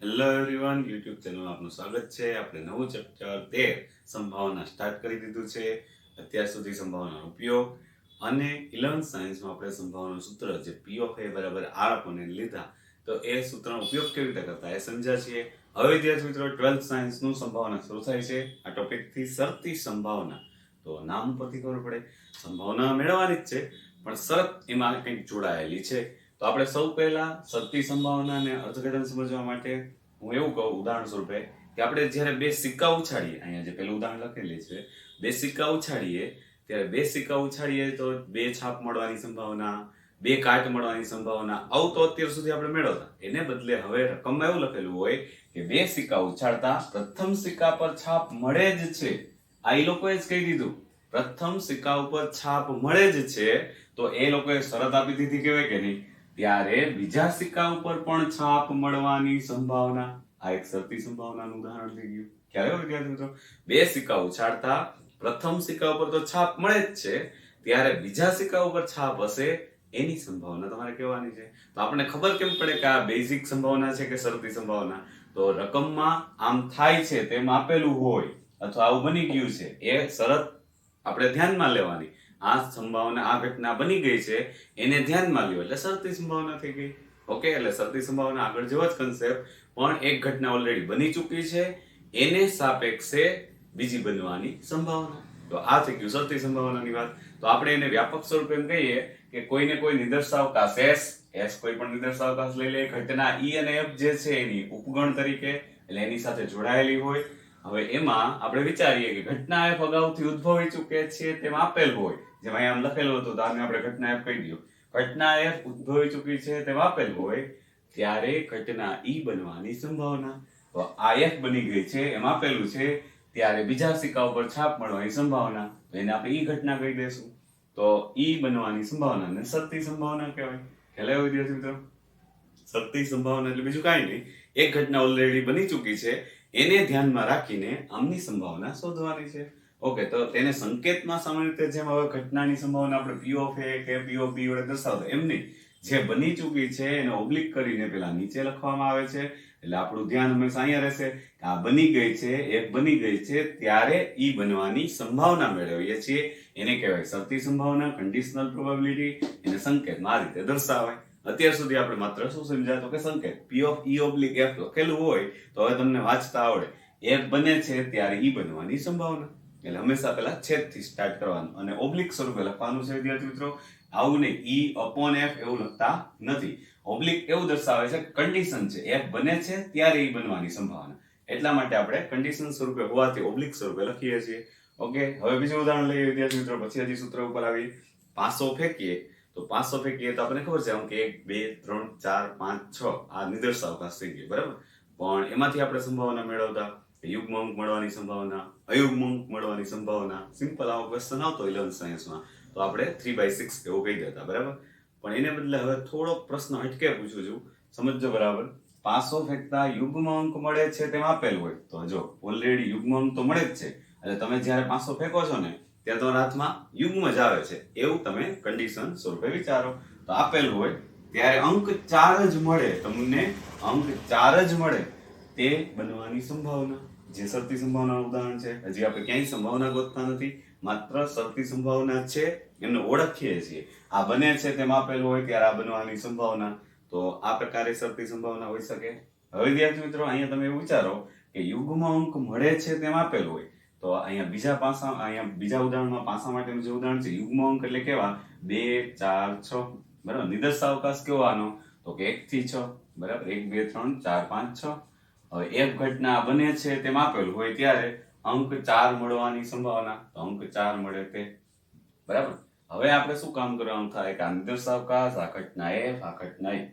Hello everyone, YouTube ચેનલમાં આપનું સ્વાગત છે. આપણે નવું ચેપ્ટર 13 સંભાવના સ્ટાર્ટ કરી દીધું છે. અત્યાર સુધી સંભાવનાનો ઉપયોગ અને 11th સાયન્સમાં આપણે સંભાવનાનું સૂત્ર જે P of A બરાબર R upon N લીધા, તો એ સૂત્રનો ઉપયોગ કેવી રીતે કરતા એ સમજ્યા છીએ. હવે વિદ્યાર્થી મિત્રો 12th સાયન્સનું સંભાવના શરૂ થાય છે. આ ટોપિકથી શરતી સંભાવના, તો નામ પરથી ખબર પડે સંભાવના મેળવવાની જ છે, પણ શરત એમાં કંઈક જોડાયેલી છે. તો આપણે સૌ પહેલા શરતી સંભાવના અને અર્થઘટન સમજવા માટે હું એવું કહું ઉદાહરણ સ્વરૂપે કે આપણે જ્યારે બે સિક્કા ઉછાળીએ, અહીંયા જે પેલું ઉદાહરણ લખેલી છે, બે સિક્કા ઉછાળીએ ત્યારે બે સિક્કા ઉછાળીએ તો બે છાપ મળવાની સંભાવના, બે કાટ મળવાની સંભાવના, આવું તો અત્યાર સુધી આપણે મેળવતા. એને બદલે હવે રકમમાં એવું લખેલું હોય કે બે સિક્કા ઉછાળતા પ્રથમ સિક્કા પર છાપ મળે જ છે. આ એ લોકોએ જ કહી દીધું, પ્રથમ સિક્કા ઉપર છાપ મળે જ છે. તો એ લોકોએ શરત આપી દીધી, કહેવાય કે નહીં, ત્યારે બીજા સિક્કા ઉપર પણ છાપ મળવાની સંભાવના. આ એક શરતી સંભાવનાનું ઉદાહરણ થઈ ગયું. ખ્યાલ આવ્યો વિદ્યાર્થી મિત્રો? બે સિક્કા ઉછાળતા પ્રથમ સિક્કા ઉપર તો છાપ મળે જ છે, ત્યારે બીજા સિક્કા ઉપર છાપ હશે એની સંભાવના તમારે કહેવાની છે. તો આપણને ખબર કેમ પડે કે આ બેઝિક સંભાવના છે કે શરતી સંભાવના? તો રકમમાં આમ થાય છે તેમ આપેલું હોય અથવા આવું બની ગયું છે, એ શરત આપણે ધ્યાનમાં લેવાની. આ સંભાવના, આ ઘટના બની ગઈ છે, એને ધ્યાનમાં લ્યો એટલે શરતી સંભાવના થઈ ગઈ. ઓકે, એટલે શરતી સંભાવના આગળ જેવો જ કન્સેપ્ટ, પણ એક ઘટના ઓલરેડી બની ચૂકી છે, એને સાપેક્ષે બીજી બનવાની સંભાવના. તો આ થઈ ગયું શરતી સંભાવનાની વાત. તો આપણે એને વ્યાપક સ્વરૂપે એમ કહીએ કે કોઈને કોઈ નિદર્શાવકાશ એસ કોઈ પણ નિદર્શાવકાશ લઈ લે, ઘટના ઈ અને એફ જે છે એની ઉપગણ તરીકે, એટલે એની સાથે જોડાયેલી હોય. હવે એમાં આપણે વિચારીએ કે ઘટના એફ અગાઉથી ઉદ્ભવી ચૂકે છે તેમ આપેલ હોય, જેમ અહીંયા આમ લખેલું હતું, તો આને આપણે ઘટના એફ કહી દઉં. ઘટના એફ ઉદ્ભવી ચૂકી છે તેમ આપેલ હોય, ત્યારે ઘટના ઈ બનવાની સંભાવના. તો આ એફ બની ગઈ છે એમ આપેલું છે, ત્યારે બીજા સિક્કા ઉપર છાપ મળવાની સંભાવના, તો એને આપણે ઈ ઘટના કહી દઈશું. તો ઈ બનવાની સંભાવનાને શરતી સંભાવના કહેવાય. ખ્યાલ આવ્યો વિદ્યાર્થી મિત્રો? શરતી સંભાવના એટલે બીજું કાંઈ નહીં, એક ઘટના ઓલરેડી બની ચૂકી છે, એને ધ્યાનમાં રાખીને આમની સંભાવના શોધવાની છે. ઓકે, તો તેને સંકેતમાં સામાન્ય રીતે જેમ હવે ઘટનાની સંભાવના આપણે P of A કે P of B વડે દર્શાવતા, એમ નહીં, જે બની ચૂકી છે એને ઓબ્લિક કરીને પેલા નીચે લખવામાં આવે છે. એટલે આપણું ધ્યાન હંમેશા અહીંયા રહેશે કે આ બની ગઈ છે, એક બની ગઈ છે, ત્યારે ઈ બનવાની સંભાવના મેળવીએ છીએ. એને કહેવાય શરતી સંભાવના, કન્ડિશનલ પ્રોબેબિલિટી. એને સંકેતમાં આ રીતે દર્શાવાય. અત્યાર સુધી આપણે માત્ર શું સમજાય તો કે સંકેત P of E oblique F લખેલું હોય તો હવે તમને વાંચતા આવડે, F બને છે ત્યારે E બનવાની સંભાવના. એટલે હંમેશા પહેલા છેદથી સ્ટાર્ટ કરવાનું અને ઓબ્લિક સ્વરૂપે લખવાનું છે વિદ્યાર્થી મિત્રો. આવું નહીં E upon F એવું લખતા નથી. ઓબ્લિક એવું દર્શાવે છે કન્ડિશન છે, F બને છે ત્યારે E બનવાની સંભાવના. એટલા માટે આપણે કન્ડિશન સ્વરૂપે હોવાથી ઓબ્લિક સ્વરૂપે લખીએ છીએ. ઓકે, હવે બીજું ઉદાહરણ લઈએ વિદ્યાર્થી મિત્રો, પછી હજી સૂત્ર ઉપર આવી. પાસો ફેંકીએ તો પાસો ફેંકીએ તો આપણને ખબર છે આમ કે 1 2 3 4 5 6 આ નિદર્શાવકાશ થઈ ગયો, બરાબર. પણ એમાંથી આપણે સંભાવના મેળવતા યુગ્માંક મળવાની સંભાવના, અયુગ્માંક મળવાની સંભાવના. સિમ્પલ આવો ક્વેશ્ચન આવતો 11th સાયન્સમાં તો આપણે 3/6 એવું કહી દેતા, બરાબર. પણ એને બદલે હવે થોડો પ્રશ્ન હટકે પૂછું છું, સમજજો બરાબર. પાસો ફેંકતા યુગ્માંક મળે છે તેમ આપેલ હોય તો જો ઓલરેડી યુગ્માંક તો મળે જ છે, એટલે તમે જ્યારે પાસો ફેંકો છો ને ત્યારે તમારા હાથમાં યુગ્મ જ આવે છે, એવું તમે કન્ડિશન સ્વરૂપે વિચારો. તો આપેલ હોય ત્યારે અંક 4 જ મળે, તમને અંક 4 જ મળે તે બનવાની સંભાવના, જે શરતી સંભાવનાનું ઉદાહરણ છે. હજી આપણે ક્યાંય સંભાવના ગોતતા નથી, માત્ર શરતી સંભાવના છે એમને ઓળખીએ છીએ. આ બને છે તેમ આપેલું હોય ત્યારે આ બનવાની સંભાવના. તો આ પ્રકારે શરતી સંભાવના હોઈ શકે. હવે વિદ્યાર્થી મિત્રો અહીંયા તમે એવું વિચારો કે યુગ્મ અંક મળે છે તેમ આપેલું હોય, તો અહીંયા બીજા પાસા, અહીંયા બીજા ઉદાહરણમાં પાસા માટેનું જે ઉદાહરણ છે, યુગ્મ અંક એટલે કેવા 2 4 6, બરાબર. નિદર્શાવકાશ કેવો આનો તો કે 1 થી 6, બરાબર. 1 2 3 4 5 6. હવે એક ઘટના બને છે તેમ આપેલું હોય ત્યારે અંક 4 મળવાની સંભાવના, તો અંક 4 મળે તે, બરાબર. હવે આપણે શું કામ કરવાનું થાય કે આ નિદર્શાવકાશ, આ ઘટના F, આ ઘટના E,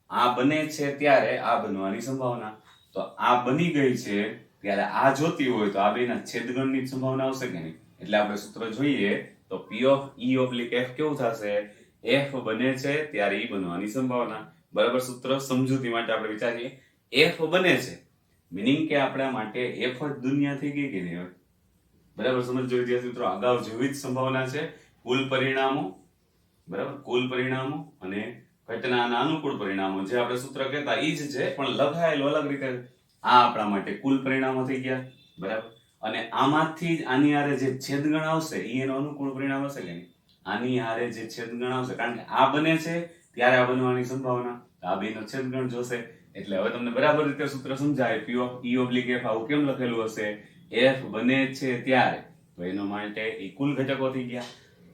આ બને છે ત્યારે આ બનવાની સંભાવના. તો આ બની ગઈ છે ત્યારે આ જોતી હોય તો આ બેના છેદગણની સંભાવના આવશે કે નહીં. એટલે આપણે સૂત્ર જોઈએ તો P of E oblique F કેવું થશે? F બને છે ત્યારે E બનવાની સંભાવના, બરાબર. સૂત્ર સમજૂતી માટે આપણે વિચારીએ, F બને છે મીનિંગ કે આપણા માટે F જ દુનિયા થઈ ગઈ કે નહીં, બરાબર. સમજો વિદ્યાર્થી મિત્રો, અગાઉ જેવી જ સંભાવના છે. કુલ પરિણામો, બરાબર, કુલ પરિણામો અને ઘટનાના અનુકૂળ પરિણામો જે આપણે સૂત્ર કહેતા ઈ જ છે, પણ લખાયેલું અલગ રીતે. આ આપણા માટે કુલ પરિણામો થઈ ગયા, બરાબર. અને આમાંથી જ આની હારે જે છેદગણ આવશે ઈ એનો અનુકૂળ પરિણામ હશે કે નહીં? આની હારે જે છેદગણ આવશે, કારણ કે આ બને છે ત્યારે આ બનવાની સંભાવના, આ બેનો છેદગણ જોશે. એટલે હવે તમને બરાબર રીતે સૂત્ર સમજાય. P of E oblique F આવું કેમ લખેલું હશે? F બને છે ત્યારે, તો એનો માટે ઈ કુલ ઘટકો થઈ ગયા.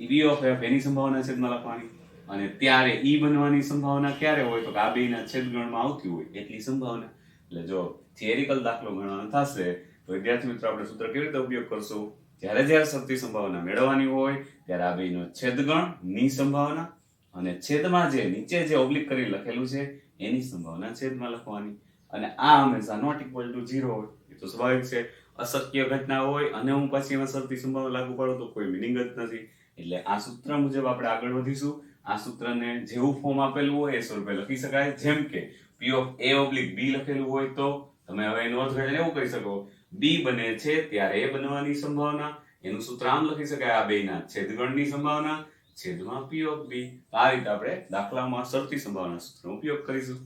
P of F એની સંભાવના છેદમાં લખવાની, અને ત્યારે ઈ બનવાની સંભાવના ક્યારે હોય? તો કે આ બેના છેદગણમાં આવતી હોય એટલી સંભાવના. એટલે જો થિયરિકલ દાખલો ગણવાનો થશે તો વિદ્યાર્થી મિત્રો આપણે સૂત્ર કેવી રીતે ઉપયોગ કરશું? જ્યારે શરતી સંભાવના મેળવવાની હોય ત્યારે આ બેનો છેદગણ ની સંભાવના અને છેદમાં જે નીચે જે ઓબ્લિક કરી લખેલું છે એની સંભાવના છેદમાં લખવાની. અને આ હંમેશા નોટ ઇક્વલ ટુ 0 હોય. એ તો સ્વાભાવિક છે. અશક્ય ઘટના હોય અને હું પછી એમાં શરતી સંભાવના લાગુ પાડું તો કોઈ મિનિંગ જ નથી. એટલે આ સૂત્ર મુજબ આપણે આગળ વધીશું. આ સૂત્રને જેવું ફોર્મ આપેલું હોય એ સ્વરૂપે લખી શકાય. જેમ કે P of A oblique B લખેલું હોય તો તમે હવે એનું અર્થઘટન એવું કહી શકો, B બને છે ત્યારે A બનવાની સંભાવના. એનું સૂત્ર આમ લખી શકાય, આ બેના છેદગણની સંભાવના છેદમાં P of B. આ રીતે આપણે દાખલામાં શરતી સંભાવના સૂત્રનો ઉપયોગ કરીશું.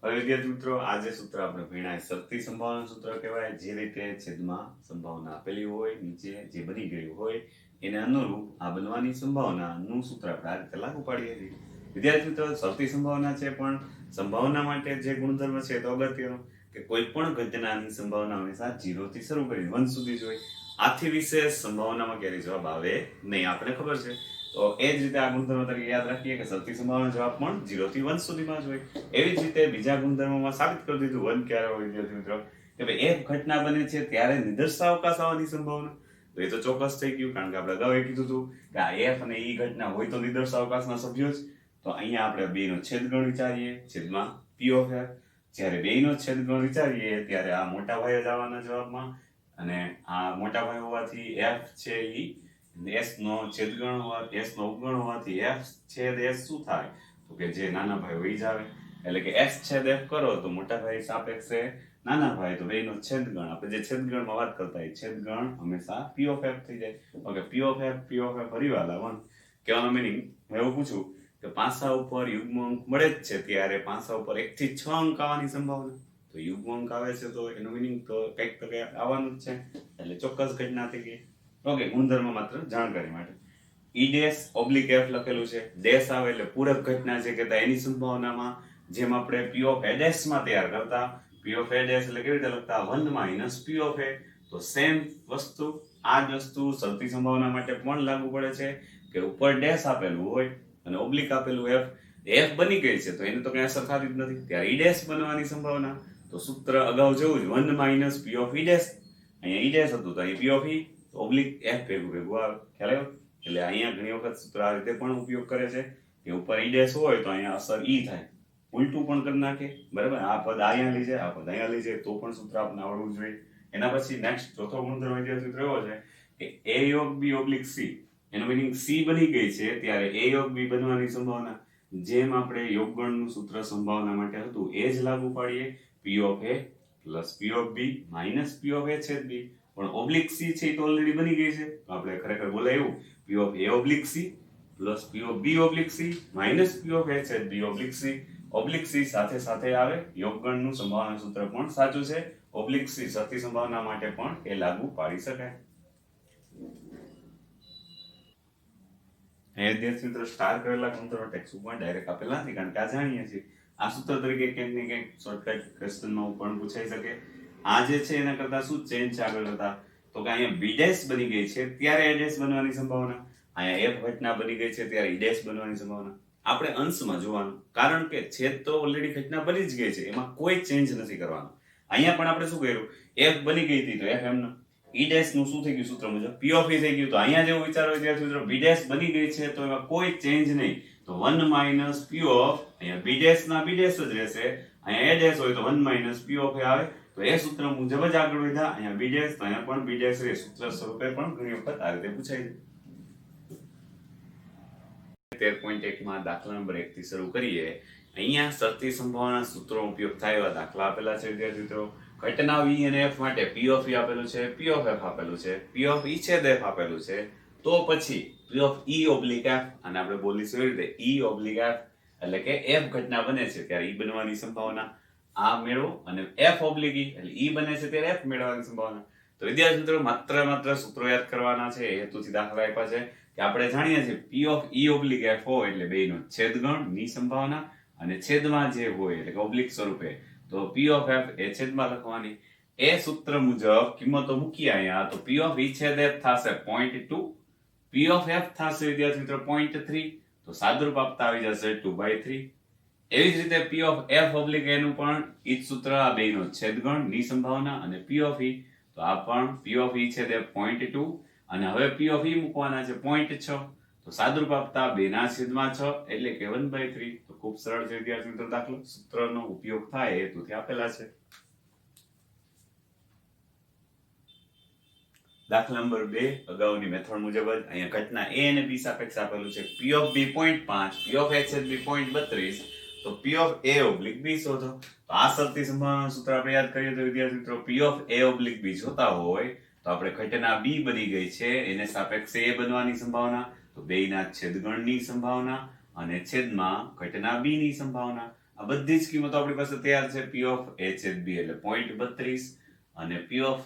હવે વિદ્યાર્થી મિત્રો, આ જે સૂત્ર આપણે ભણ્યા શરતી સંભાવના સૂત્ર કહેવાય. જે રીતે છેદમાં સંભાવના આપેલી હોય, નીચે જે બની ગયું હોય એને અનુરૂપ આ બનવાની સંભાવનાનું સૂત્ર આપણે આ રીતે લાગુ પાડીએ છીએ. વિદ્યાર્થી મિત્રો, શરતી સંભાવના છે, પણ સંભાવના માટે જે ગુણધર્મ છે તો અગત્યનો કે કોઈ પણ ઘટનાની સંભાવના હંમેશા 0 થી શરૂ કરીને 1 સુધી જ હોય. આથી વિશેષ સંભાવનામાં ક્યારેય જવાબ આવે નહીં, આપણે ખબર છે. તો એ જ રીતે આ ગુણધર્મ તરીકે યાદ રાખીએ કે શરતી સંભાવના જવાબ પણ 0 થી 1 સુધીમાં જ હોય. એવી જ રીતે બીજા ગુણધર્મમાં સાબિત કરી દીધું 1 ક્યારે હોય વિદ્યાર્થી મિત્રો, કે ભાઈ એક ઘટના બને છે ત્યારે નિદર્શાવકાશ આવવાની સંભાવના. તો એ તો ચોક્કસ થઈ ગયું, કારણ કે આપણે અગાઉ એ કીધું હતું કે આ F અને E ઘટના હોય તો નિદર્શાવકાશના સભ્યો જ. તો અહીંયા આપણે બેનો છેદગણ વિચારીએ છેદમાં P of F. જ્યારે બેનો છેદગણ વિચારીએ ત્યારે આ મોટા ભાઈ જ આવવાના જવાબમાં, અને આ મોટા ભાઈ હોવાથી F છે ઈ S નો છેદગણ હોવાથી S નો ઉપગણ હોવાથી F છેદ S શું થાય? તો કે જે નાના ભાઈ હોય જ આવે. એટલે કે S છેદ F કરો તો મોટા ભાઈ સાપેક્ષે નાના ભાઈ, તો બેનો છેદગણ આપણે જે છેદગણમાં વાત કરતા એ છેદગણ હંમેશા P of F થઈ જાય. ઓકે, P of F હરીવાલા 1 કહેવાનો મીનિંગ હું એવું પૂછું કે પાંસા ઉપર યુગ્મ અંક મળે જ છે ત્યારે પાંસા ઉપર 1 થી 6 અંક આવવાની સંભાવના. તો યુગ્મ અંક આવે છે તો એનો મીનિંગ તો કંઈક તો કંઈક આવવાનું જ છે. એટલે ચોક્કસ ઘટના થઈ ગઈ. ઓકે, ગુણધર્મ માત્ર જાણકારી માટે. E ડેશ ઓબ્લિક F લખેલું છે, ડેશ આવે એટલે પૂરક ઘટના છે કે એની સંભાવનામાં જેમ આપણે P of A ડેશ માં તૈયાર કરતા, P of A ડેશ એટલે કેવી રીતે લખતા 1 માઇનસ P of A. તો સેમ વસ્તુ આ જ વસ્તુ શરતી સંભાવના માટે પણ લાગુ પડે છે કે ઉપર ડેશ આપેલું હોય અને ઓબ્લિક આપેલું F બની ગઈ છે તો એને તો કઈ અસર થતી જ નથી, ત્યારે E ડેશ બનવાની સંભાવના. તો સૂત્ર અગાઉ જેવું જ 1 minus P of E dash. અહીંયા E ડેશ હતું તો અહીં P of E oblique F ભેગું આવે. ખ્યાલ આવ્યો? એટલે અહીંયા ઘણી વખત સૂત્ર આ રીતે પણ ઉપયોગ કરે છે કે ઉપર E ડેશ હોય તો અહીંયા અસર E થાય, ઉલટું પણ કરી નાખે. બરાબર, આ પદ અહીંયા લઈ જાય, આ પદ અહીંયા લઈ જાય, તો પણ સૂત્ર આપણે આવડવું જોઈએ. એના પછી નેક્સ્ટ ચોથો ગુણધર્મ વિદ્યાર્થી મિત્રો એવો છે કે A યોગ B ઓબ્લિક C. એનો મીનિંગ C બની ગઈ છે ત્યારે A યોગ B બનવાની સંભાવના જેમ આપણે યોગગણનું સૂત્ર સંભાવના માટે હતું એ જ લાગુ પાડીએ. P of A plus P of B minus P of A છેદ B. પણ ઓબ્લિક C છે એ તો ઓલરેડી બની ગઈ છે, તો આપણે ખરેખર બોલાય એવું P of A oblique C plus P of B oblique C minus P of A છેદ B oblique C. Oblique C સાથે સાથે આવે, યોગગણનું સંભાવના સૂત્ર પણ સાચું છે. ઓબ્લિક C શરતી સંભાવના માટે પણ એ લાગુ પાડી શકાય. વિદ્યાર્થી મિત્રો, સ્ટાર કરેલા ગુણધર્મ ટેક્સ્ટ બુકમાં ડાયરેક્ટ આપેલા નથી, કારણ કે આ જાણીએ છીએ. આ સૂત્ર તરીકે ક્યાંક ને ક્યાંક શોર્ટકટ ક્વેશ્ચનમાં પણ પૂછાઈ શકે. આ જે છે એના કરતા શું ચેન્જ છે આગળ કરતા? તો કે અહીંયા B ડેશ બની ગઈ છે ત્યારે A ડેશ બનવાની સંભાવના, અહીંયા F ઘટના બની ગઈ છે ત્યારે E ડેશ બનવાની સંભાવના. આપણે અંશમાં જોવાનું, કારણ કે છેદ તો ઓલરેડી ઘટના બની જ ગઈ છે, એમાં કોઈ ચેન્જ નથી કરવાનો. અહીંયા પણ આપણે શું કર્યું, F બની ગઈ હતી તો F એમનો. E ડેશ નું શું થઈ ગયું સૂત્ર મુજબ P of E થઈ ગયું. તો અહીંયા જેવું વિચારો વિદ્યાર્થી મિત્રો, B ડેશ બની ગઈ છે તો એમાં કોઈ ચેન્જ નહીં, તો 1 માઇનસ P of અહીંયા B ડેશ ના B ડેશ જ રહેશે, અહીંયા A ડેશ હોય તો 1 માઇનસ P of A આવે. તો એ સૂત્ર મુજબ જ આગળ વધ્યા. અહીંયા B ડેશ તો અહીંયા પણ B ડેશ રહે. સૂત્ર સ્વરૂપે પણ ઘણી વખત આ રીતે પૂછાય છે. 13.1 માં દાખલા નંબર 1 થી શરૂ કરીએ. અહીંયા શરતી સંભાવના સૂત્રનો ઉપયોગ થાય એવા દાખલા આપેલા છે વિદ્યાર્થી મિત્રો. ઘટના V અને F માટે P of E આપેલું છે, P of F આપેલું છે, P of E છેદ F આપેલું છે, તો પછી P of E oblique F, અને આપણે બોલીશું એવી રીતે E ઓબ્લિક F એટલે કે F ઘટના બને છે ત્યારે E બનવાની સંભાવના આ મેળવો, અને F ઓબ્લિક E એટલે E બને છે ત્યારે F મેળવવાની સંભાવના. તો વિદ્યાર્થી મિત્રો માત્ર સૂત્રો યાદ કરવાના છે, એ હેતુથી દાખલા આપ્યા છે કે આપણે જાણીએ છીએ P of E oblique F હોય એટલે બેયનો છેદગણ ની સંભાવના, અને છેદમાં જે હોય એટલે કે ઓબ્લિક સ્વરૂપે તો P of F એ છેદમાં લખવાની. એ સૂત્ર મુજબ કિંમતો મૂકીએ અહીંયા તો P of E છેદ F થશે 0.2, P of F થશે વિદ્યાર્થી મિત્રો 0.3, તો સાદુરૂપ આપતા આવી જશે 2/3. એવી જ રીતે P of F oblique E નું પણ ઈ જ સૂત્ર, આ બેયનો છેદગણ ની સંભાવના, અને P of E તો આ પણ P of E છેદ F 0.2, અને હવે P of E મૂકવાના છે 0.6, તો સાદુરૂપ આપતા 2/6 એટલે કે 1/3. તો ખૂબ સરળ છે વિદ્યાર્થી મિત્રો દાખલો, સૂત્રનો ઉપયોગ થાય એ હેતુથી આપેલા છે. દાખલા નંબર 2 અગાઉની મેથડ મુજબ જ અહીંયા ઘટના A અને B સાપેક્ષ આપેલું છે. P of B 0.5, P of A છેદ B 0.32, તો P of A oblique B શોધો. તો આ શરતી સંભાવનાનું સૂત્ર આપણે યાદ કરીએ તો વિદ્યાર્થી મિત્રો P of A oblique B જોતા હોય તો આપણે ઘટના B બની ગઈ છે એને સાપેક્ષે A બનવાની સંભાવના, તો બેયના છેદગણની સંભાવના અને છેદમાં ઘટના B ની સંભાવના. આ બધી જ કિંમતો આપણી પાસે તૈયાર છે. P of A છેદ B એટલે 0.32, અને P of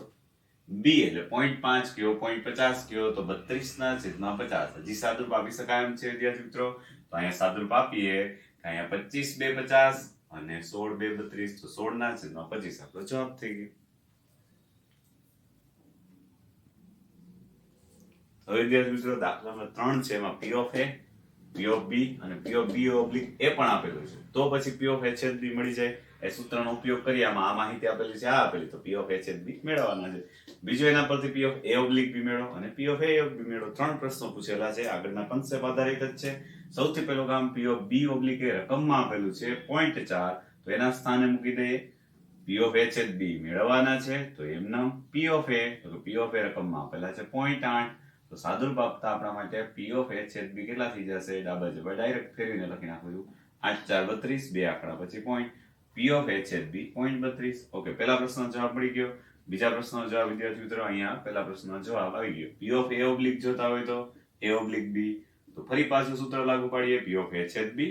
B એટલે 0.5 કયો 0.50 કયો તો 32/50. હજી સાદુરૂપ આપી શકાય એમ છે વિદ્યાર્થી મિત્રો, તો અહીંયા સાદુરૂપ આપીએ અહીંયા 25/2 50 અને 16/2 32, તો 16/25 આપણો જવાબ થઈ ગયો. હવે વિદ્યાર્થી મિત્રો દાખલા નંબર 3 છે, એમાં P of A, P of B અને P of B oblique A પણ આપેલું છે. તો પછી P of A છેદ B મળી જાય એ સૂત્રનો ઉપયોગ કરી આમાં આ માહિતી આપેલી છે, આ આપેલી, તો P of A છેદ B મેળવવાના છે. બીજો એના પરથી P of A oblique B મેળવો અને P of A oblique B મેળવો. 3 પ્રશ્નો પૂછેલા છે, આગળના કોન્સેપ્ટ આધારિત જ છે. સૌથી પહેલું કામ P of B oblique A રકમમાં આપેલું છે 0.4, તો એના સ્થાને મૂકી દઈએ. P of A છેદ B મેળવવાના છે, તો એમનામ P of A, તો P of A રકમમાં આપેલા છે 0.8, તો સાદુરૂપ આપતા આપણા માટે P of A છેદ B કેટલા થઈ જશે, ડાબા જબા ડાયરેક્ટ ફેરવીને લખી નાખું છું, 8 4 32, બે આંકડા પછી પોઈન્ટ. P of A છેદ B 0.32. ઓકે, પહેલા પ્રશ્નનો જવાબ મળી ગયો. બીજા પ્રશ્નનો જવાબ વિદ્યાર્થી મિત્રો અહીંયા પહેલા પ્રશ્નનો જવાબ આવી ગયો. P of A ઓબ્લિક જોતા હોય તો A ઓબ્લિક B, તો ફરી પાછું સૂત્ર લાગુ પાડીએ, P of A છેદ B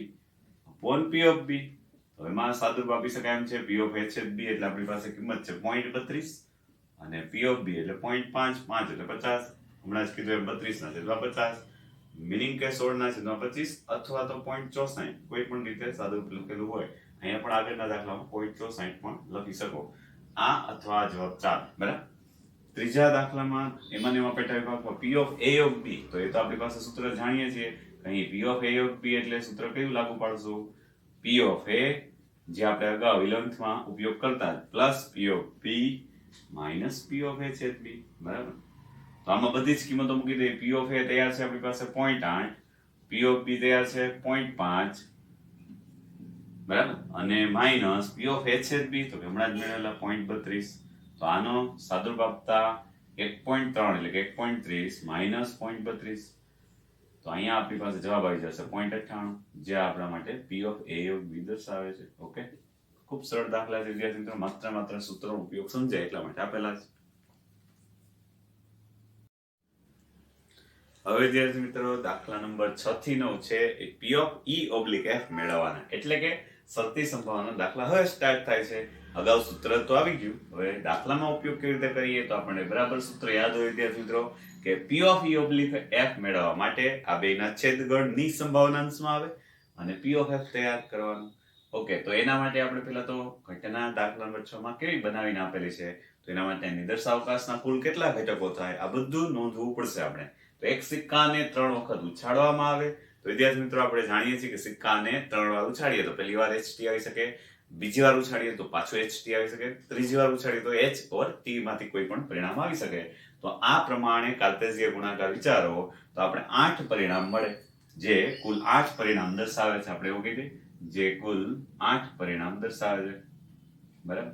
upon P of B. તો એમાં સાદુરૂપ આપી શકાય એમ છે. P of A છેદ B એટલે આપણી પાસે કિંમત છે 0.32, અને P of B એટલે 0.5, 5 એટલે 50, હમણાં જ કીધું એમ 32/50, મીનિંગ કે 16/25 અથવા તો 0.64, કોઈ પણ રીતે સાદુરૂપ લખેલું હોય. અહીંયા પણ આગળના દાખલામાં 0.64 પણ લખી શકો, આ અથવા જવાબ 4. બરાબર. ત્રીજા દાખલામાં એમાં પેટા વિભાગમાં P of A of B, તો એ તો આપણી પાસે સૂત્ર જાણીએ છીએ. અહીં P of A of B એટલે સૂત્ર કયું લાગુ પાડશું, P of A જે આપણે અગાઉ 11th માં ઉપયોગ કરતા plus P of B minus P of A છેદ B. બરાબર. તો આમાં બધી જ કિંમતો મૂકી દઈએ. P of A તૈયાર છે આપણી પાસે 0.8, P of B તૈયાર છે 0.5, બરાબર, અને માઇનસ P of A છેદ B, તો હમણાં જ મેળવેલા 0.32, તો આનો સાદુરૂપ આપતા 1.3 એટલે કે 1.30 માઇનસ 0.32, તો અહીંયા આપણી પાસે જવાબ આવી જશે 0.98, જે આપણા માટે P of A of B દર્શાવે છે. ઓકે, ખૂબ સરળ દાખલા છે વિદ્યાર્થી મિત્રો, માત્ર સૂત્રનો ઉપયોગ સમજાય એટલા માટે આપેલા છે. હવે વિદ્યાર્થી મિત્રો દાખલા નંબર 6 થી 9 છે, એ P of E oblique F મેળવવાના, એટલે કે શરતી સંભાવના દાખલા હવે સ્ટાર્ટ થાય છે. અગાઉ સૂત્ર તો આવી ગયું, હવે દાખલામાં ઉપયોગ કેવી રીતે કરીએ તો આપણને બરાબર સૂત્ર યાદ હોય વિદ્યાર્થી મિત્રો કે P of E oblique F મેળવવા માટે આ બેના છેદગણની સંભાવના અંશમાં આવે અને P of F તૈયાર કરવાનું. ઓકે, તો એના માટે આપણે પહેલા તો ઘટના દાખલા નંબર 6 માં કેવી બનાવીને આપેલી છે, તો એના માટે નિદર્શાવકાશના કુલ કેટલા ઘટકો થાય આ બધું નોંધવું પડશે આપણે. તો એક સિક્કાને 3 વખત ઉછાળવામાં આવે, તો વિદ્યાર્થી મિત્રો આપણે જાણીએ છીએ કે સિક્કાને 3 વાર ઉછાળીએ તો પહેલી વાર HT આવી શકે, બીજી વાર ઉછાળીએ તો પાછું HT આવી શકે, ત્રીજી વાર ઉછાળીએ તો H or T માંથી કોઈ પણ પરિણામ આવી શકે. તો આ પ્રમાણે કાર્તેશીય ગુણાકાર વિચારો તો આપણે 8 પરિણામ મળે, જે કુલ 8 પરિણામ દર્શાવે છે. આપણે એવું કહીએ જે કુલ 8 પરિણામ દર્શાવે છે. બરાબર,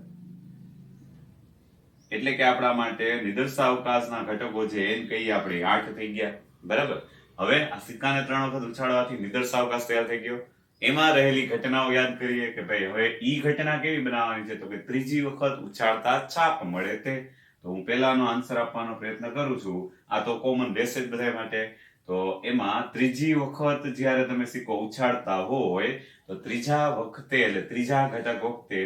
એટલે કે આપણા માટે નિદર્શાવકાશના ઘટકો જે એમ કહીએ આપણે 8 થઈ ગયા. બરાબર, હવે આ સિક્કાને 3 વખત ઉછાળવાથી નિદર્શાવકાશ તૈયાર થઈ ગયો. એમાં રહેલી ઘટનાઓ યાદ કરીએ કે ભાઈ હવે ઈ ઘટના કેવી બનાવવાની છે, તો કે ત્રીજી વખત ઉછાળતા છાપ મળે તે. તો તો હું પહેલાનો આન્સર આપવાનો પ્રયત્ન કરું છું. આ તો કોમન રહેશે જ બધા માટે. તો એમાં ત્રીજી વખત જ્યારે તમે સિક્કો ઉછાળતા હોય તો ત્રીજા વખતે એટલે ત્રીજા ઘટક વખતે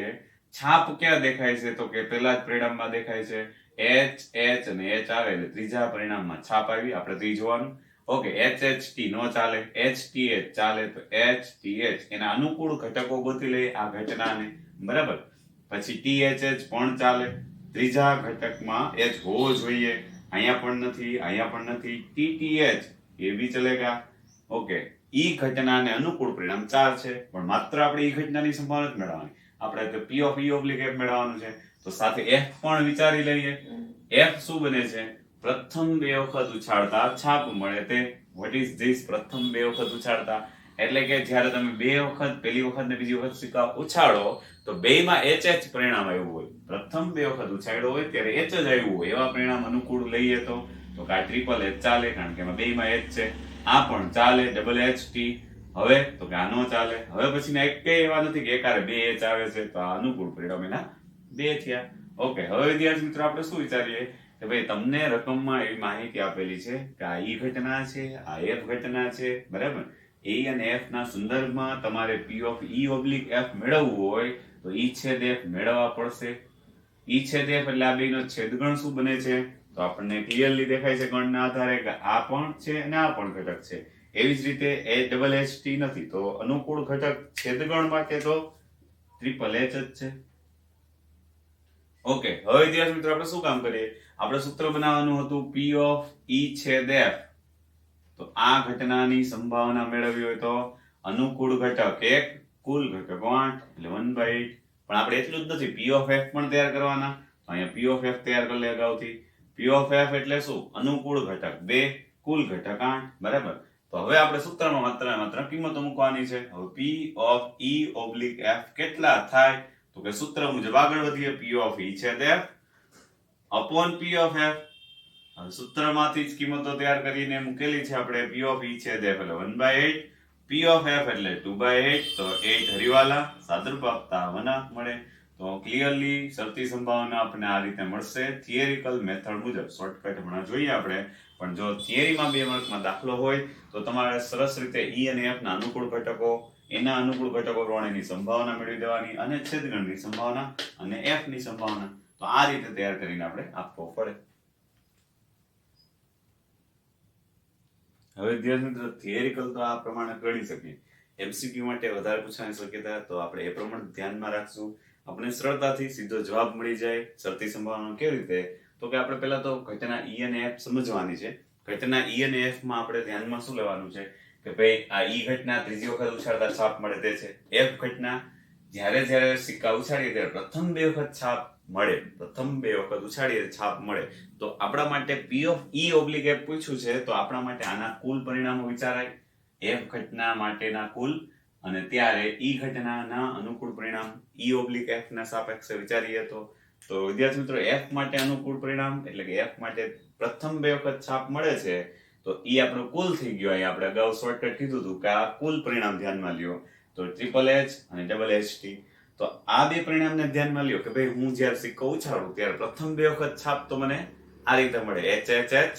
છાપ ક્યાં દેખાય છે? તો કે પહેલા જ પરિણામમાં દેખાય છે. H અને H આવે એટલે ત્રીજા પરિણામમાં છાપ આવી. આપણે તો ઈ જોવાનું. ઓકે, HHT નો ચાલે, HTH ચાલે. તો HTH એના અનુકૂળ ઘટકો ગોતી લઈએ આ ઘટનાને, બરાબર. પછી THH પણ ચાલે. ત્રીજા ઘટકમાં H હોવો જોઈએ. અહીંયા પણ નથી, અહીંયા પણ નથી. TTH એ બી ચલેગા. ઓકે, ઈ ઘટનાને અનુકૂળ પરિણામ 4 છે, પણ માત્ર આપણે ઈ ઘટનાની સંભાવના જ મેળવવાની. આપણે તો P of E oblique F મેળવવાનું છે. તો સાથે F પણ વિચારી લઈએ. F શું બને છે? પ્રથમ બે વખત ઉછાળતા છાપ મળે તે. What is this? પ્રથમ બે વખત ઉછાળતા એટલે કે જ્યારે તમે બે વખત, પહેલી વખત ને બીજી વખત સિક્કા ઉછાળો તો બેયમાં HH પરિણામ આવ્યું હોય. પ્રથમ બે વખત ઉછાળ્યો હોય ત્યારે H જ આવ્યું હોય એવા પરિણામ અનુકૂળ લઈએ તો આ ટ્રિપલ H ચાલે, કારણ કે એમાં બેયમાં H છે. આ પણ ચાલે, ડબલ HT. હવે તો કે આ નો ચાલે. હવે પછીના એક એવા નથી કે એકારે બે H આવે છે, તો આ અનુકૂળ પરિણામ એના બે થયા. ઓકે, હવે વિદ્યાર્થી મિત્રો આપણે શું વિચારીએ કે ભાઈ તમને રકમમાં એવી માહિતી આપેલી છે કે આ ઈ ઘટના છે, આ F ઘટના છે, બરાબર. E અને F ના સંદર્ભમાં તમારે P of E oblique F મેળવવું હોય તો E છેદ F મેળવવા પડશે. E છેદ F એટલે આ બેનો છેદગણ શું બને છે? તો આપણને ક્લિયરલી દેખાય છે ગણના આધારે કે આ પણ છે અને આ પણ ઘટક છે. એવી જ રીતે ડબલ HT નથી, તો અનુકૂળ ઘટક છેદગણ માટે તો ટ્રિપલ H જ છે. ઓકે, હવે વિદ્યાર્થી મિત્રો આપણે શું કામ કરીએ? આપણે સૂત્ર બનાવવાનું હતું P of E છેદ F. તો આ ઘટનાની સંભાવના મેળવવી હોય તો અનુકૂળ ઘટક 1, કુલ ઘટકો 8 એટલે 1/8. પણ આપણે એટલું જ નથી, P of F પણ તૈયાર કરવાના. તો અહીંયા P of F તૈયાર કરી લે અગાઉથી. P of F એટલે શું? અનુકૂળ ઘટક 2, કુલ ઘટક 8, બરાબર. તો હવે આપણે સૂત્રમાં માત્ર કિંમતો મૂકવાની છે. હવે P of E oblique F કેટલા થાય? તો કે સૂત્ર મુજબ આગળ વધીએ. P of E છેદ F upon P of F. હવે સૂત્રમાંથી જ કિંમતો તૈયાર કરીને મૂકેલી છે આપણે. P of E છેદ F એટલે 1/8, P of F એટલે 2/8. તો 8 હરીવાલા સાદુરૂપ આપતા 1 મળે. તો ક્લિયરલી શરતી સંભાવના આપણને આ રીતે મળશે થિયરિકલ મેથડ મુજબ. શોર્ટકટ હમણાં જોઈએ આપણે, પણ જો થિયરીમાં 2 માર્કમાં દાખલો હોય તો તમારે સરસ રીતે E અને F ના અનુકૂળ ઘટકો, એના અનુકૂળ ઘટકો પ્રમાણેની સંભાવના મેળવી દેવાની, અને છેદગણની સંભાવના અને F ની સંભાવના. તો આ રીતે તૈયાર કરીને આપણે આપવો પડે. હવે વિદ્યાર્થી મિત્રો થિયરિકલ તો આ પ્રમાણે ગણી શકીએ. MCQ માટે વધારે પૂછવાની શક્યતા તો આપણે એ પ્રમાણે ધ્યાનમાં રાખશું. આપણે સરળતાથી સીધો જવાબ મળી જાય. શરતી સંભાવના કેવી રીતે? તો કે આપણે પહેલા તો ઘટના E અને F સમજવાની છે. ઘટના E અને F માં આપણે ધ્યાનમાં શું લેવાનું છે કે ભાઈ આ E ઘટના ત્રીજી વખત ઉછાળતા છાપ મળે તે છે. F ઘટના જ્યારે સિક્કા ઉછાળીએ ત્યારે પ્રથમ બે વખત છાપ મળે. પ્રથમ બે વખત ઉછાળીએ છાપ મળે. તો આપણા માટે P of E oblique F પૂછ્યું છે, તો આપણા માટે આના કુલ પરિણામો વિચારાય. F ઘટના માટેના કુલ, અને ત્યારે E ઘટનાના અનુકૂળ પરિણામ E ઓબ્લિક F ના સાપેક્ષે વિચારીએ તો વિદ્યાર્થી મિત્રો F માટે અનુકૂળ પરિણામ એટલે કે F માટે પ્રથમ બે વખત છાપ મળે છે, તો E આપણો કુલ થઈ ગયો. અહીં આપણે અગાઉ શોર્ટકટ કીધું હતું કે આ કુલ પરિણામ ધ્યાનમાં લ્યો. તો ટ્રિપલ H અને ડબલ HT. તો આ બે પરિણામને ધ્યાનમાં લ્યો કે ભાઈ હું જ્યારે સિક્કો ઉછાળું ત્યારે પ્રથમ બે વખત છાપ તો મને આ રીતે મળે, HHH,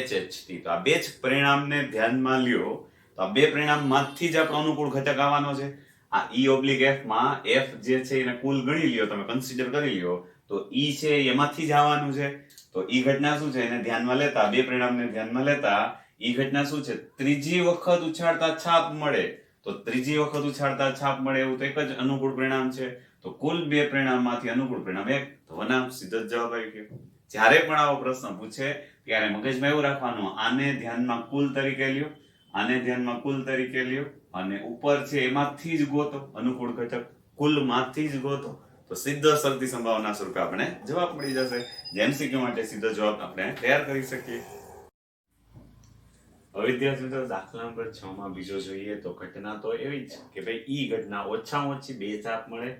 HHT. તો આ બે જ પરિણામને ધ્યાનમાં લ્યો. તો આ બે પરિણામમાંથી જ આપણો અનુકૂળ ઘટક આવવાનો છે. આ E ઓબ્લિક F માં F જે છે એને કુલ ગણી લ્યો, તમે કન્સિડર કરી લ્યો, તો E છે એમાંથી જ આવવાનું છે. તો E ઘટના શું છે એને ધ્યાનમાં લેતા, બે પરિણામને ધ્યાનમાં લેતા E ઘટના શું છે? ત્રીજી વખત ઉછાળતા છાપ મળે. તો ત્રીજી વખત ઉછાળતા છાપ મળે એવું તો એક જ અનુકૂળ પરિણામ છે. તો કુલ બે પરિણામમાંથી અનુકૂળ પરિણામ 1, તો વનામ સીધો જ જવાબ આવી ગયો. જ્યારે પણ આવો પ્રશ્ન પૂછે ત્યારે મગજમાં એવું રાખવાનું, આને ધ્યાનમાં કુલ તરીકે લ્યો, આને ધ્યાનમાં કુલ તરીકે લ્યો, અને ઉપર છે એમાંથી જ ગોતો અનુકૂળ ઘટક, કુલમાંથી જ ગોતો. તો સીધો શરતી સંભાવના સ્વરૂપે આપણે જવાબ મળી જશે. MCQ માટે સીધો જવાબ આપણે તૈયાર કરી શકીએ. હવે વિદ્યાર્થી મિત્રો દાખલા નંબર 6 માં બીજો જોઈએ. તો ઘટના તો એવી જ કે ભાઈ E ઘટના ઓછામાં ઓછી 2 છાપ મળે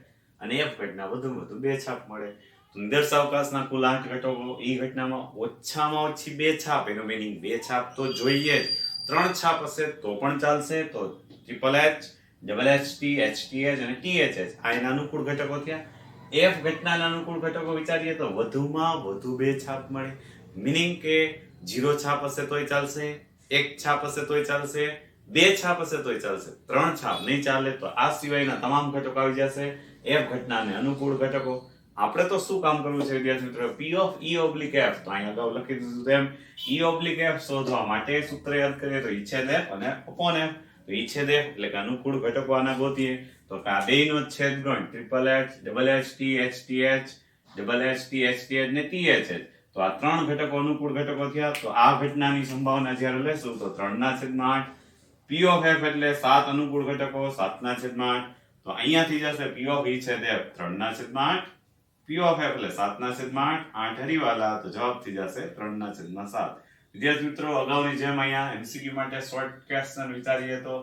અને F ઘટના વધુમાં વધુ 2 છાપ મળે. નિદર્શાવકાશના કુલ 8 ઘટકો. E ઘટનામાં ઓછામાં ઓછી 2 છાપ, એનો મીનિંગ 2 છાપ તો જોઈએ જ. 3 છાપ હશે તો પણ ચાલશે. તો triple H, double HT, HTH અને THH આ એના અનુકૂળ ઘટકો થયા. એફ ઘટનાના અનુકૂળ ઘટકો વિચારીએ તો વધુમાં વધુ બે છાપ મળે. મીનિંગ કે 0 છાપ હશે તોય ચાલશે, 1 છાપ હશે તોય ચાલશે, 2 છાપ હશે તોય ચાલશે, 3 છાપ નહીં ચાલે તો આ સિવાયના તમામ ઘટકો આવી જશે એફ ઘટનાને અનુકૂળ ઘટકો. આપણે તો શું કામ કરવું છે વિદ્યાર્થી મિત્રો? P of E oblique F. તો અહીં અગાઉ લખી દીધું તેમ E oblique F શોધવા માટે સૂત્ર યાદ કરીએ તો ઈ છેદ F અને upon F. તો ઈ છેદ F એટલે કે અનુકૂળ ઘટકો આના ગોતીએ તો કે આ બેયનો છેદગુણ triple H, double H T, H T H, double H T, H T H ને T H H. તો આ ત્રણ ઘટકો અનુકૂળ ઘટકો થયા. તો આ ઘટનાની સંભાવના જ્યારે લેશું તો 3/8. P of F એટલે 7 અનુકૂળ ઘટકો 7/8. તો અહીંયાથી જશે P of E છેદ F 3/8. P of F એટલે 7/8. 8 હરીવાલા તો જવાબ થઈ જશે 3/7. વિદ્યાર્થી મિત્રો, અગાઉની જેમ અહીંયા MCQ માટે શોર્ટ ક્વેશ્ચન વિચારીએ તો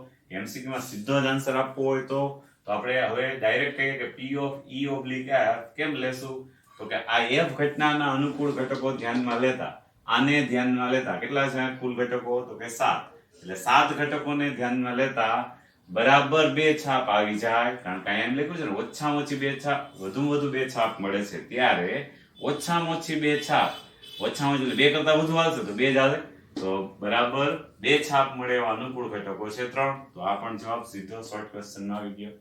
MCQ માં સીધો જ આન્સર આપવો હોય તો આપણે હવે ડાયરેક્ટ કહીએ કે P of E oblique F કેમ લેશું? તો કે આ F ઘટનાના અનુકૂળ ઘટકો ધ્યાનમાં લેતા, આને ધ્યાનમાં લેતા કેટલા છે કુલ ઘટકો? તો કે 7. એટલે 7 ઘટકોને ધ્યાનમાં લેતા બરાબર 2 છાપ આવી જાય. કારણ કે અહીંયા એમ લખ્યું છે ને ઓછામાં ઓછી 2 છાપ, વધુમાં વધુ 2 છાપ મળે છે ત્યારે ઓછામાં ઓછી 2 છાપ, ઓછામાં ઓછી 2 કરતા વધુ આવશે તો 2 જ આવે. તો બરાબર 2 છાપ મળે એવા અનુકૂળ ઘટકો છે 3. તો આ પણ જવાબ સીધો શોર્ટ ક્વેશ્ચન આવી ગયો.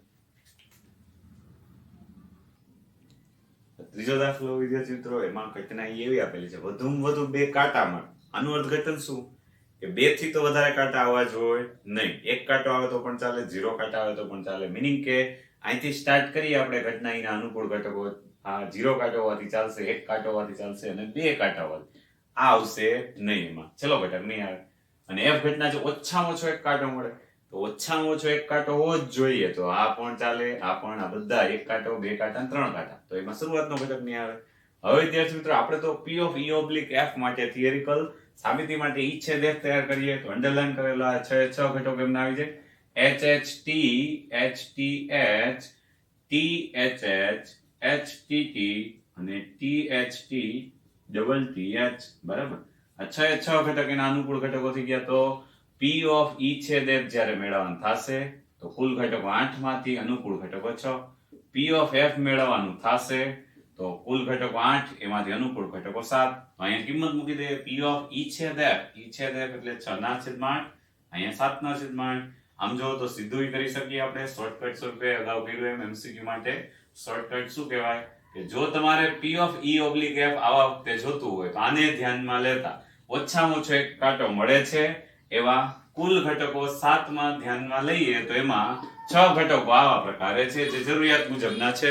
ત્રીજો દાખલો વિદ્યાર્થી મિત્રો, એમાં ઘટના એવી આપેલી છે વધુમાં વધુ 2 કાંટા મળે. આનું અર્થઘટન શું? કે 2 થી તો વધારે કાંટા આવવા જોઈએ નહીં. 1 કાંટો આવે તો પણ ચાલે, 0 કાંટા આવે તો પણ ચાલે. મીનિંગ કે અહીંથી સ્ટાર્ટ કરીએ આપણે ઘટનાના અનુકૂળ ઘટકો. આ 0 કાંટો હોવાથી ચાલશે, 1 કાંટો હોવાથી ચાલશે અને 2 કાંટા હોવાથી આ આવશે નહીં. એમાં છેલ્લો ઘટક નહીં આવે. અને F ઘટના જો ઓછામાં ઓછો 1 કાંટો મળે તો ઓછામાં ઓછો 1 કાંટો હોવો જ જોઈએ. તો આ પણ ચાલે, આ પણ, આ બધા 1 કાંટો, 2 કાંટા અને 3 કાંટા. તો એમાં શરૂઆતનો ઘટક નહીં આવે. હવે વિદ્યાર્થી મિત્રો, આપણે તો P of E oblique F માટે થિયરિકલ સાબિતી માટે ઈ છેદ F તૈયાર કરીએ તો અંડરલાઈન કરેલા 6 ઘટકો એમના આવી જાય. H H T, H T H, T H H, H T T અને T H T double T H. બરાબર. આ 6 ઘટક એના અનુકૂળ ઘટકો થઈ ગયા. તો P of E છેદ F જ્યારે મેળવવાનું થશે તો કુલ ઘટકો 8 માંથી અનુકૂળ ઘટકો 6. P of F મેળવવાનું થશે તો કુલ ઘટકો 8 એમાંથી અનુકૂળ ઘટકો 7. અહીંયા કિંમત મૂકી દે. P of E છેદ F, E છેદ F એટલે 6/8, અહીંયા 7/8. આમ જો તો સીધું ઈ કરી શકીએ આપણે શોર્ટકટ સ્વરૂપે. અગાઉ કર્યું એમ MCQ માટે શોર્ટકટ શું કહેવાય કે જો તમારે P of E oblique F આવા વખતે જોતું હોય તો આને ધ્યાનમાં લેતા ઓછામાં ઓછો 1 કાંટો મળે છે એવા કુલ ઘટકો 7 માં ધ્યાનમાં લઈએ તો એમાં 6 ઘટકો આવા પ્રકારે છે જે જરૂરિયાત મુજબના છે.